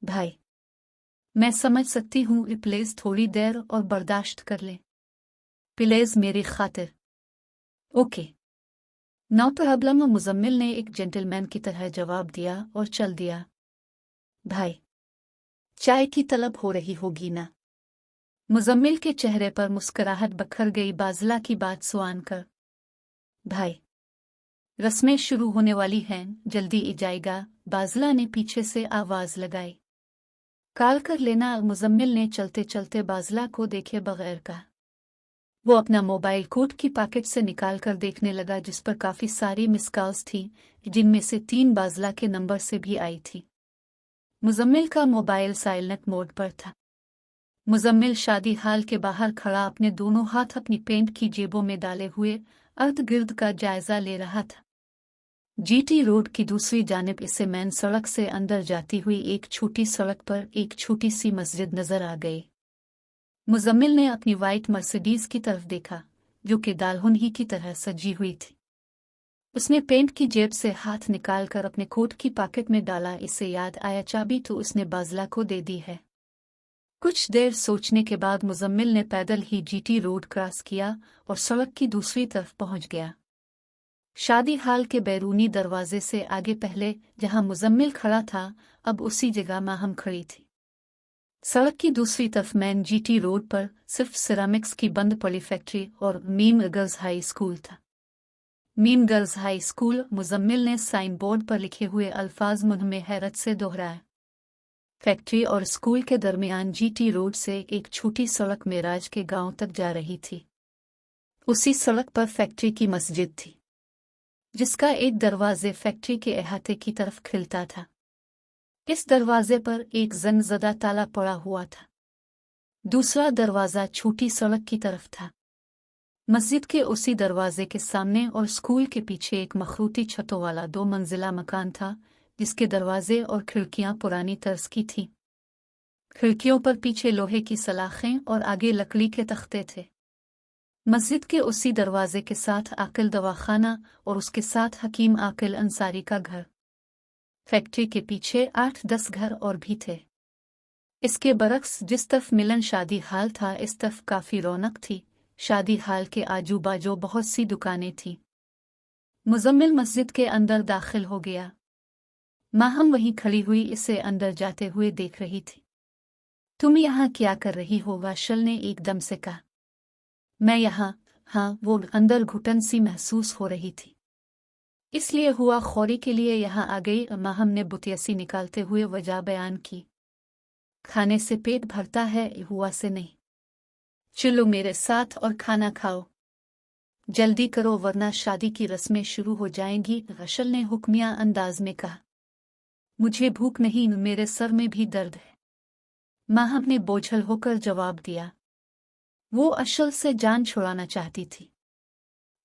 भाई, मैं समझ सकती हूँ, प्लीज थोड़ी देर और बर्दाश्त कर ले, प्लीज मेरी खातिर। ओके, नो प्रॉब्लम, मुजम्मिल ने एक जेंटलमैन की तरह जवाब दिया और चल दिया। भाई, चाय की तलब हो रही होगी ना? मुजम्मिल के चेहरे पर मुस्कुराहट बखर गई बाज़ला की बात सुन कर। भाई, रस्में शुरू होने वाली हैं, जल्दी ही जाएगा, बाज़ला ने पीछे से आवाज़ लगाई। कॉल कर लेना, मुजम्मिल ने चलते चलते बाज़ला को देखे बगैर कहा। वो अपना मोबाइल कोट की पॉकेट से निकाल कर देखने लगा, जिस पर काफ़ी सारी मिस कॉल्स थी, जिनमें से 3 बाज़ला के नंबर से भी आई थी। मुजम्मिल का मोबाइल साइलेंट मोड पर था। मुजम्मिल शादी हाल के बाहर खड़ा अपने दोनों हाथ अपनी पेंट की जेबों में डाले हुए अर्द गिर्द का जायजा ले रहा था। जीटी रोड की दूसरी जानिब इसे मेन सड़क से अंदर जाती हुई एक छोटी सड़क पर एक छोटी सी मस्जिद नजर आ गई। मुजम्मिल ने अपनी वाइट मर्सिडीज की तरफ देखा, जो कि दाल्हुन ही की तरह सजी हुई थी। उसने पेंट की जेब से हाथ निकालकर अपने कोट की पॉकेट में डाला। इसे याद आया, चाबी तो उसने बाज़ला को दे दी है। कुछ देर सोचने के बाद मुजम्मिल ने पैदल ही जीटी रोड क्रॉस किया और सड़क की दूसरी तरफ पहुंच गया। शादी हाल के बैरूनी दरवाजे से आगे पहले जहां मुजम्मिल खड़ा था, अब उसी जगह माहम खड़ी थी। सड़क की दूसरी तरफ मेन जीटी रोड पर सिर्फ सिरामिक्स की बंद पड़ी फैक्ट्री और मीम गर्ल्स हाई स्कूल था। Meme girls high school, Muzammil ने साइन बोर्ड पर लिखे हुए अल्फाज मुंह में हैरत से दोहराया। फैक्ट्री और स्कूल के दरमियान जीटी रोड से एक छोटी सड़क मेराज के गांव तक जा रही थी। उसी सड़क पर फैक्ट्री की मस्जिद थी, जिसका एक दरवाजे फैक्ट्री के अहाते की तरफ खिलता था। इस दरवाजे पर एक जंगज़दा ताला पड़ा हुआ था। दूसरा दरवाज़ा छोटी सड़क की तरफ था। मस्जिद के उसी दरवाजे के सामने और स्कूल के पीछे एक मखरूती छतों वाला 2 मंजिला मकान था, जिसके दरवाजे और खिड़कियां पुरानी तर्ज की थीं। खिड़कियों पर पीछे लोहे की सलाखें और आगे लकड़ी के तख्ते थे। मस्जिद के उसी दरवाजे के साथ आकिल दवाखाना और उसके साथ हकीम आकिल अंसारी का घर। फैक्ट्री के पीछे 8-10 घर और भी थे। इसके बरक्स जिस तरफ मिलन शादी हाल था, इस तरफ काफी रौनक थी। शादी हाल के आजू बाजू बहुत सी दुकानें थीं। मुजम्मिल मस्जिद के अंदर दाखिल हो गया। माहम वहीं खड़ी हुई इसे अंदर जाते हुए देख रही थी। तुम यहाँ क्या कर रही हो? वाशल ने एकदम से कहा। मैं यहाँ, हाँ, वो अंदर घुटन सी महसूस हो रही थी, इसलिए हुआ खौरी के लिए यहाँ आ गई। माहम ने बुतियसी निकालते हुए वजह बयान की। खाने से पेट भरता है, हुआ से नहीं। चलो मेरे साथ और खाना खाओ, जल्दी करो वरना शादी की रस्में शुरू हो जाएंगी, रशल ने हुक्मिया अंदाज में कहा। मुझे भूख नहीं, मेरे सर में भी दर्द है, माहम ने बोझल होकर जवाब दिया। वो अशल से जान छुड़ाना चाहती थी।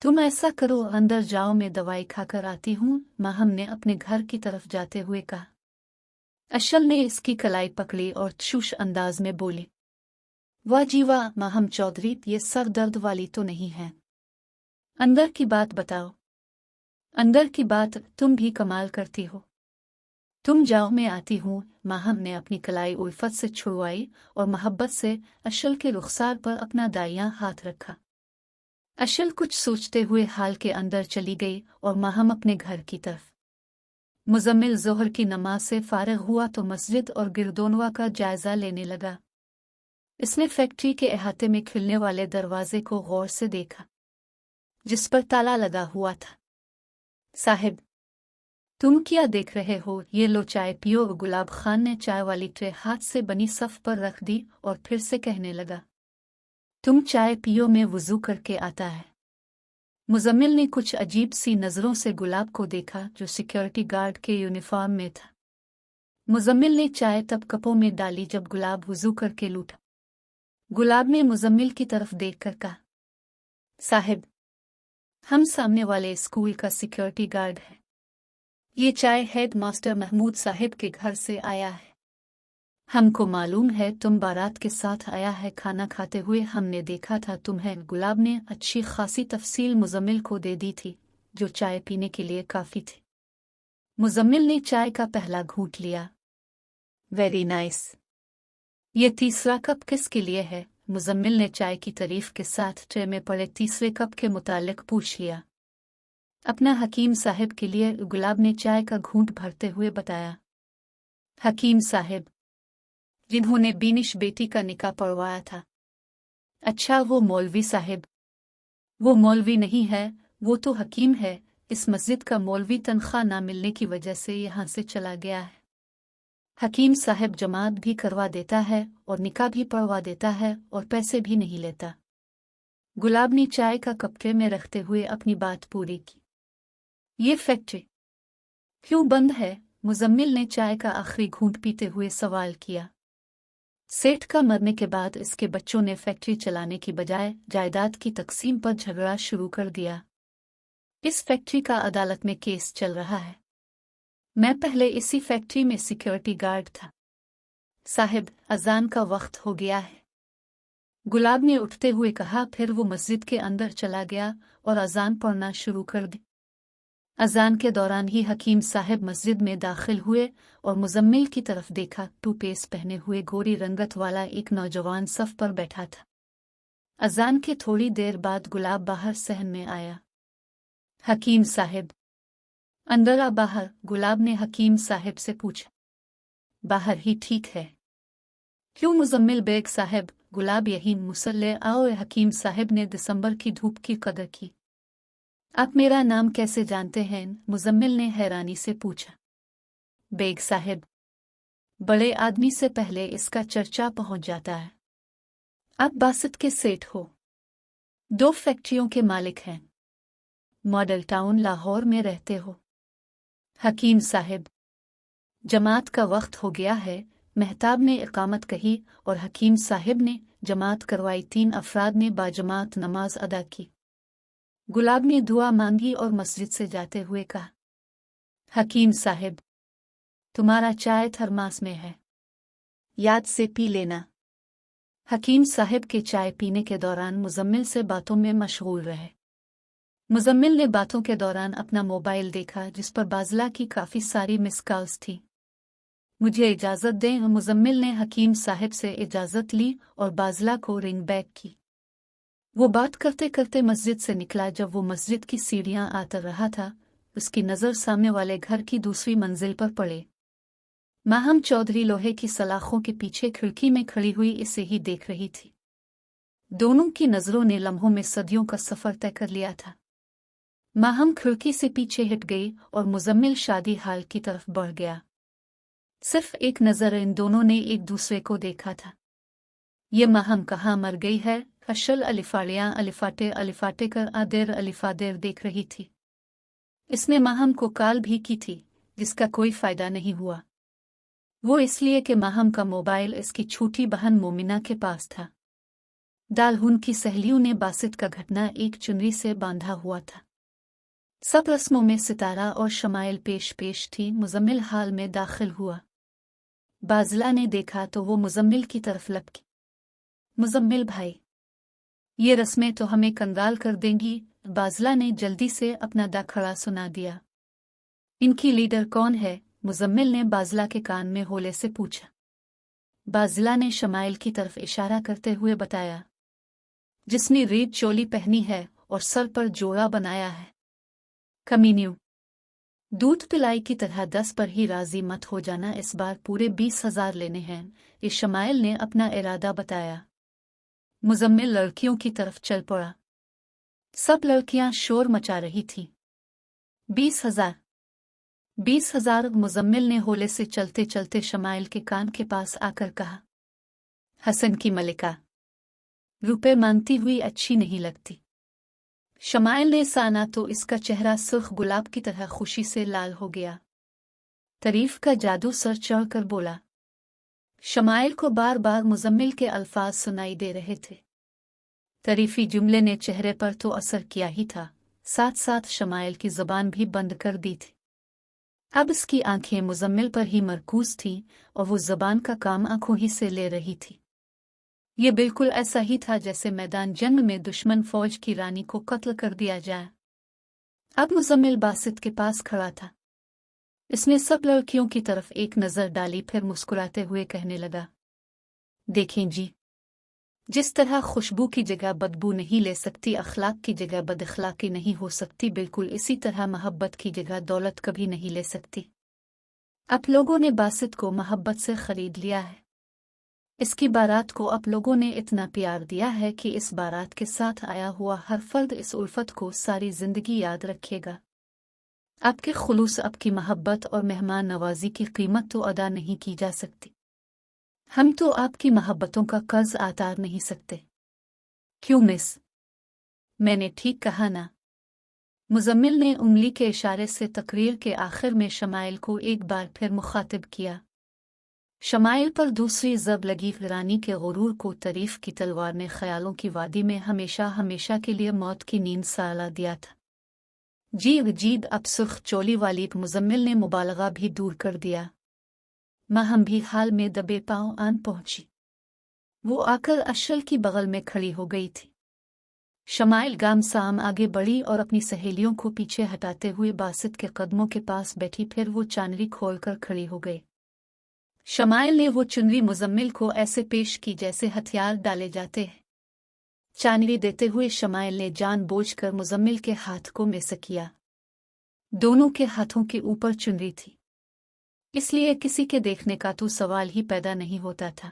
तुम ऐसा करो, अंदर जाओ, मैं दवाई खाकर आती हूँ, माहम ने अपने घर की तरफ जाते हुए कहा। अशल ने इसकी कलाई पकड़ी और तशुश अंदाज में बोली, वाह जी वाह माहम चौधरी, ये सर दर्द वाली तो नहीं है। अंदर की बात बताओ। अंदर की बात, तुम भी कमाल करती हो। तुम जाओ, मैं आती हूँ। माहम ने अपनी कलाई उल्फत से छुड़वाई और मोहब्बत से अशल के रुखसार पर अपना दायां हाथ रखा। अशल कुछ सोचते हुए हाल के अंदर चली गई और माहम अपने घर की तरफ। मुजम्मिल जोहर की नमाज से फारिग हुआ तो मस्जिद और गिरदोनवा का जायजा लेने लगा। इसने फैक्ट्री के अहाते में खिलने वाले दरवाजे को गौर से देखा, जिस पर ताला लगा हुआ था। साहिब, तुम क्या देख रहे हो? ये लो चाय पियो। गुलाब खान ने चाय वाली ट्रे हाथ से बनी सफ पर रख दी और फिर से कहने लगा, तुम चाय पियो, में वुजू करके आता है। मुजम्मिल ने कुछ अजीब सी नजरों से गुलाब को देखा, जो सिक्योरिटी गार्ड के यूनिफॉर्म में था। मुजम्मिल ने चाय तब कपों में डाली जब गुलाब वुजू करके लूटा। गुलाब ने मुजम्मिल की तरफ देखकर कहा, साहिब, हम सामने वाले स्कूल का सिक्योरिटी गार्ड है। ये चाय हेड मास्टर महमूद साहिब के घर से आया है। हमको मालूम है तुम बारात के साथ आया है। खाना खाते हुए हमने देखा था तुम्हें। गुलाब ने अच्छी खासी तफसील मुजम्मिल को दे दी थी, जो चाय पीने के लिए काफी थी। मुजम्मिल ने चाय का पहला घूंट लिया। Very nice. ये तीसरा कप किसके लिए है? मुजम्मिल ने चाय की तारीफ के साथ ट्रे में पड़े तीसरे कप के मुतालिक पूछ लिया। अपना हकीम साहब के लिए, गुलाब ने चाय का घूंट भरते हुए बताया। हकीम साहब, जिन्होंने बीनिश बेटी का निकाह पढ़वाया था। अच्छा, वो मौलवी साहब? वो मौलवी नहीं है, वो तो हकीम है। इस मस्जिद का मौलवी तनख्वाह ना मिलने की वजह से यहाँ से चला गया है। हकीम साहब जमात भी करवा देता है और निकाह भी पढ़वा देता है और पैसे भी नहीं लेता। गुलाब ने चाय का कप ट्रे में रखते हुए अपनी बात पूरी की। ये फैक्ट्री क्यों बंद है? मुजम्मिल ने चाय का आखिरी घूंट पीते हुए सवाल किया। सेठ का मरने के बाद इसके बच्चों ने फैक्ट्री चलाने की बजाय जायदाद की तकसीम पर झगड़ा शुरू कर दिया। इस फैक्ट्री का अदालत में केस चल रहा है। मैं पहले इसी फैक्ट्री में सिक्योरिटी गार्ड था। साहिब, अजान का वक्त हो गया है। गुलाब ने उठते हुए कहा। फिर वो मस्जिद के अंदर चला गया और अजान पढ़ना शुरू कर दी। अजान के दौरान ही हकीम साहब मस्जिद में दाखिल हुए और मुजम्मिल की तरफ देखा। टूपेस्ट पहने हुए गोरी रंगत वाला एक नौजवान सफ पर बैठा था। अजान के थोड़ी देर बाद गुलाब बाहर सहन में आया। हकीम साहब, अंदर आ बाहर? गुलाब ने हकीम साहब से पूछा। बाहर ही ठीक है। क्यों मुजम्मिल बेग साहब? गुलाब, यही मुसल्ले आओ। हकीम साहब ने दिसंबर की धूप की कदर की। आप मेरा नाम कैसे जानते हैं? मुजम्मिल ने हैरानी से पूछा। बेग साहब, बड़े आदमी से पहले इसका चर्चा पहुंच जाता है। आप बासित के सेठ हो, 2 फैक्ट्रियों के मालिक हैं, मॉडल टाउन लाहौर में रहते हो। हकीम साहब, जमात का वक्त हो गया है। मेहताब ने इकामत कही और हकीम साहब ने जमात करवाई। 3 अफराद ने बाजमात नमाज अदा की। गुलाब ने दुआ मांगी और मस्जिद से जाते हुए कहा। हकीम साहब, तुम्हारा चाय थर्मास में है, याद से पी लेना। हकीम साहब के चाय पीने के दौरान मुजम्मिल से बातों में मशगूल रहे। मुजम्मिल ने बातों के दौरान अपना मोबाइल देखा जिस पर बाज़ला की काफ़ी सारी मिस कॉल्स थी। मुझे इजाज़त दें। मुजम्मिल ने हकीम साहब से इजाज़त ली और बाज़ला को रिंग बैक की। वो बात करते करते मस्जिद से निकला। जब वो मस्जिद की सीढ़ियां आतर रहा था, उसकी नज़र सामने वाले घर की दूसरी मंजिल पर पड़े। माहम चौधरी लोहे की सलाखों के पीछे खिड़की में खड़ी हुई इसे ही देख रही थी। दोनों की नज़रों ने लम्हों में सदियों का सफ़र तय कर लिया था। माहम खिड़की से पीछे हट गई और मुजम्मिल शादी हाल की तरफ बढ़ गया। सिर्फ एक नज़र इन दोनों ने एक दूसरे को देखा था। ये माहम कहाँ मर गई है? अशल अलिफाड़ियाँ अलिफाटे अलिफाटे कर आदेर अलिफादेर देख रही थी। इसने माहम को कॉल भी की थी, जिसका कोई फ़ायदा नहीं हुआ। वो इसलिए कि माहम का मोबाइल इसकी छोटी बहन मोमिना के पास था। दालहुन की सहेलियों ने बासित का घटना एक चुनरी से बांधा हुआ था। सब रस्मों में सितारा और शमाइल पेश पेश थी। मुजम्मिल हाल में दाखिल हुआ। बाज़ला ने देखा तो वो मुजम्मिल की तरफ लपकी। मुजम्मिल भाई, ये रस्में तो हमें कंगाल कर देंगी। बाज़ला ने जल्दी से अपना दाखड़ा सुना दिया। इनकी लीडर कौन है? मुजम्मिल ने बाज़ला के कान में होले से पूछा। बाज़ला ने शमाइल की तरफ इशारा करते हुए बताया, जिसने रेड चोली पहनी है और सर पर जोड़ा बनाया है। कमीन्यू, दूध पिलाई की तरह 10 पर ही राजी मत हो जाना। इस बार पूरे 20,000 लेने हैं। इस शमाइल ने अपना इरादा बताया। मुजम्मिल लड़कियों की तरफ चल पड़ा। सब लड़कियां शोर मचा रही थीं। 20,000, 20,000। मुजम्मिल ने होले से चलते चलते शमाइल के कान के पास आकर कहा। हसन की मलिका रुपए मांगती हुई अच्छी नहीं लगती। शमाइल ने साना तो इसका चेहरा सुर्ख गुलाब की तरह खुशी से लाल हो गया। तारीफ का जादू सर चढ़ कर बोला। शमाइल को बार बार मुजम्मिल के अल्फाज सुनाई दे रहे थे। तारीफी जुमले ने चेहरे पर तो असर किया ही था, साथ साथ शमाइल की ज़बान भी बंद कर दी थी। अब इसकी आंखें मुजम्मिल पर ही मरकूज थीं और वो ज़बान का काम आंखों ही से ले रही थी। ये बिल्कुल ऐसा ही था जैसे मैदान जंग में दुश्मन फौज की रानी को कत्ल कर दिया जाए। अब मुजम्मिल बासित के पास खड़ा था। इसने सब लड़कियों की तरफ एक नज़र डाली, फिर मुस्कुराते हुए कहने लगा, देखें जी, जिस तरह खुशबू की जगह बदबू नहीं ले सकती, अखलाक की जगह बदअखलाकी नहीं हो सकती, बिल्कुल इसी तरह मोहब्बत की जगह दौलत कभी नहीं ले सकती। आप लोगों ने बासित को मोहब्बत से खरीद लिया है। इसकी बारात को आप लोगों ने इतना प्यार दिया है कि इस बारात के साथ आया हुआ हर फर्द इस उल्फत को सारी जिंदगी याद रखेगा। आपके खुलूस, आपकी मोहब्बत और मेहमान नवाजी की कीमत तो अदा नहीं की जा सकती। हम तो आपकी मोहब्बतों का कर्ज आतार नहीं सकते। क्यों मिस, मैंने ठीक कहा ना? मुजम्मिल ने उंगली के इशारे से तकरीर के आखिर में शमाइल को एक बार फिर मुखातिब किया। शमाइल पर दूसरी जब लगी। रानी के गुरूर को तारीफ की तलवार ने ख्यालों की वादी में हमेशा हमेशा के लिए मौत की नींद साला दिया था। जी अजीब, अब सुर्ख चोली वाली मुजम्मिल ने मुबालगा भी दूर कर दिया। माँ हम भी हाल में दबे पांव आन पहुंची। वो आकर अशल की बगल में खड़ी हो गई थी। शमाइल गाम साम आगे बढ़ी और अपनी सहेलियों को पीछे हटाते हुए बासित के कदमों के पास बैठी। फिर वो चांदनी खोलकर खड़ी हो गई। शमाइल ने वो चुनरी मुजम्मिल को ऐसे पेश की जैसे हथियार डाले जाते हैं। चांदनी देते हुए शमाइल ने जानबूझकर मुजम्मिल के हाथ को मिस किया। दोनों के हाथों के ऊपर चुनरी थी, इसलिए किसी के देखने का तो सवाल ही पैदा नहीं होता था।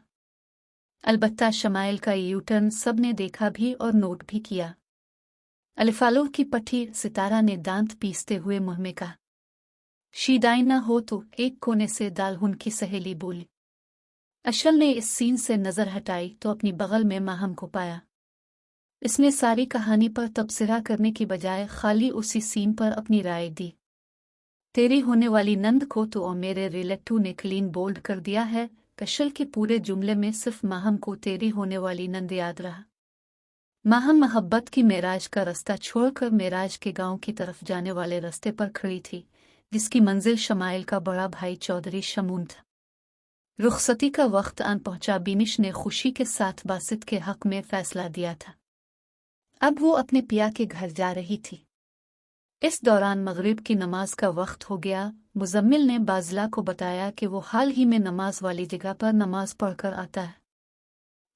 अलबत्ता शमाइल का यूटर्न सबने देखा भी और नोट भी किया। अलिफालो की पट्टी सितारा ने दांत पीसते हुए मुंह में कहा, शीदाई ना हो तो। एक कोने से दालहुन की सहेली बोली। अशल ने इस सीन से नजर हटाई तो अपनी बगल में माहम को पाया। इसने सारी कहानी पर तबसरा करने की बजाय खाली उसी सीन पर अपनी राय दी। तेरी होने वाली नंद को तो और मेरे रिलेटिव ने क्लीन बोल्ड कर दिया है। कशल के पूरे जुमले में सिर्फ माहम को तेरी होने वाली नंद याद रहा। माहम मोहब्बत की मेराज का रास्ता छोड़कर मेराज के गांव की तरफ जाने वाले रास्ते पर खड़ी थी, जिसकी मंजिल शमाइल का बड़ा भाई चौधरी शमून था। रुखसती का वक्त आन पहुंचा। बीनिश ने खुशी के साथ बासित के हक में फैसला दिया था। अब वो अपने पिया के घर जा रही थी। इस दौरान मगरिब की नमाज का वक्त हो गया। मुजम्मिल ने बाजला को बताया कि वो हाल ही में नमाज वाली जगह पर नमाज पढ़कर आता है।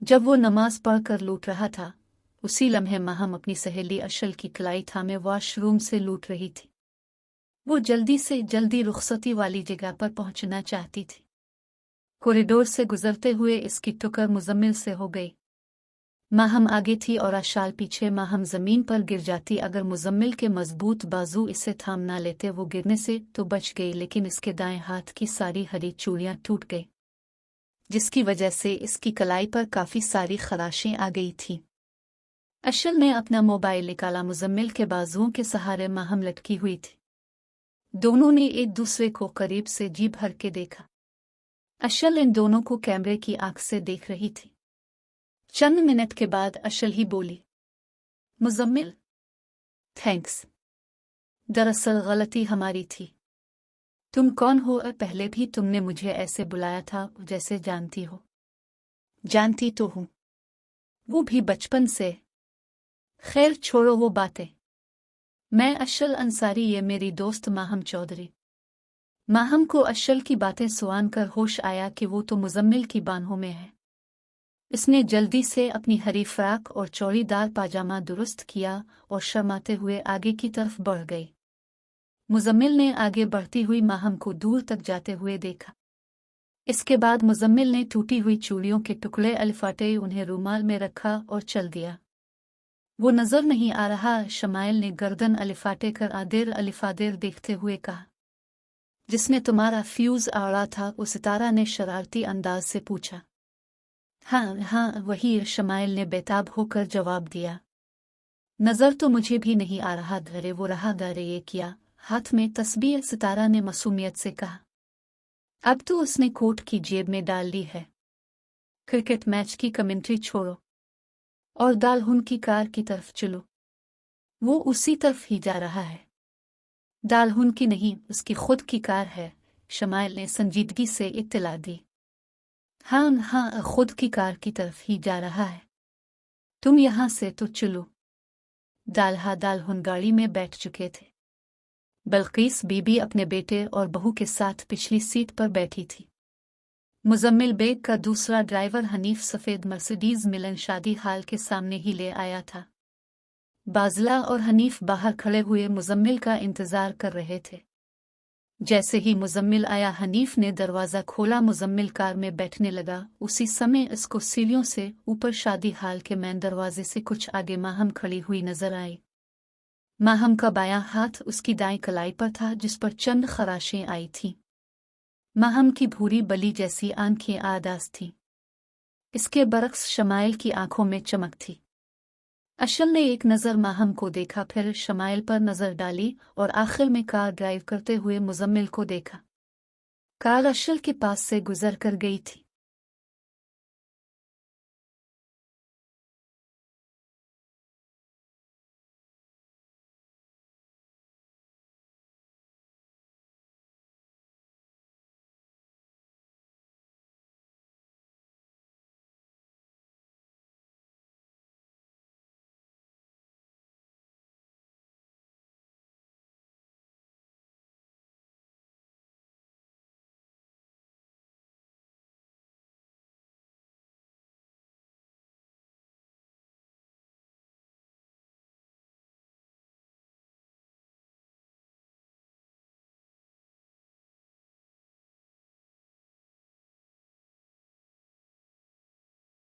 जब वो नमाज पढ़कर लौट रहा था, उसी लम्हे माहम अपनी सहेली अशल की कलाई थामे वॉशरूम से लौट रही थी। वो जल्दी से जल्दी रुखसती वाली जगह पर पहुंचना चाहती थी। कॉरिडोर से गुजरते हुए इसकी टुकर मुजम्मिल से हो गई। माहम आगे थी और अशाल पीछे। माहम जमीन पर गिर जाती अगर मुजम्मिल के मजबूत बाजू इसे थाम ना लेते। वो गिरने से तो बच गई, लेकिन इसके दाएं हाथ की सारी हरी चूड़ियां टूट गई, जिसकी वजह से इसकी कलाई पर काफी सारी खराशें आ गई थीं। अशल ने अपना मोबाइल निकाला। मुजम्मिल के बाजुओं के सहारे माहम लटकी हुई थी। दोनों ने एक दूसरे को करीब से जी भर के देखा। अशल इन दोनों को कैमरे की आंख से देख रही थी। चंद मिनट के बाद अशल ही बोली, मुजम्मिल थैंक्स, दरअसल गलती हमारी थी। तुम कौन हो? पहले भी तुमने मुझे ऐसे बुलाया था जैसे जानती हो। जानती तो हूं, वो भी बचपन से। खैर छोड़ो वो बातें। मैं अशल अंसारी, ये मेरी दोस्त माहम चौधरी। माहम को अशल की बातें सुन कर होश आया कि वो तो मुजम्मिल की बाहों में है। इसने जल्दी से अपनी हरी फ्राक और चौड़ीदार पाजामा दुरुस्त किया और शर्माते हुए आगे की तरफ बढ़ गई। मुजम्मिल ने आगे बढ़ती हुई माहम को दूर तक जाते हुए देखा। इसके बाद मुजम्मिल ने टूटी हुई चूड़ियों के टुकड़े अलिफाटे उन्हें रूमाल में रखा और चल दिया। वो नजर नहीं आ रहा। शमाइल ने गर्दन अलिफाटे कर आदेर अलिफादेर देखते हुए कहा, जिसने तुम्हारा फ्यूज आड़ा था? वो सितारा ने शरारती अंदाज से पूछा। हाँ हाँ वही, शमाइल ने बेताब होकर जवाब दिया। नजर तो मुझे भी नहीं आ रहा। धरे वो रहा धरे ये किया। हाथ में तस्बीह सितारा ने मासूमियत से कहा। अब तो उसने कोट की जेब में डाल ली है। क्रिकेट मैच की कमेंट्री छोड़ो और दालहुन की कार की तरफ चलो। वो उसी तरफ ही जा रहा है। दालहुन की नहीं, उसकी खुद की कार है, शमाइल ने संजीदगी से इत्तला दी। हाँ हाँ, खुद की कार की तरफ ही जा रहा है। तुम यहां से तो चलो। दाल्हा दालहुन गाड़ी में बैठ चुके थे। बल्कीस बीबी अपने बेटे और बहू के साथ पिछली सीट पर बैठी थी। मुजम्मिल बेग का दूसरा ड्राइवर हनीफ सफ़ेद मर्सिडीज मिलन शादी हाल के सामने ही ले आया था। बाज़ला और हनीफ बाहर खड़े हुए मुजम्मिल का इंतज़ार कर रहे थे। जैसे ही मुजम्मिल आया, हनीफ ने दरवाज़ा खोला। मुजम्मिल कार में बैठने लगा। उसी समय इसको सीढ़ियों से ऊपर शादी हाल के मेन दरवाजे से कुछ आगे माहम खड़ी हुई नजर आई। माहम का बायां हाथ उसकी दाईं कलाई पर था, जिस पर चंद खराशें आई थीं। माहम की भूरी बली जैसी आंखें आदास थीं। इसके बरक्स शमाइल की आंखों में चमक थी। अशल ने एक नज़र माहम को देखा, फिर शमाइल पर नज़र डाली और आखिर में कार ड्राइव करते हुए मुजम्मिल को देखा। कार अशल के पास से गुजर कर गई थी।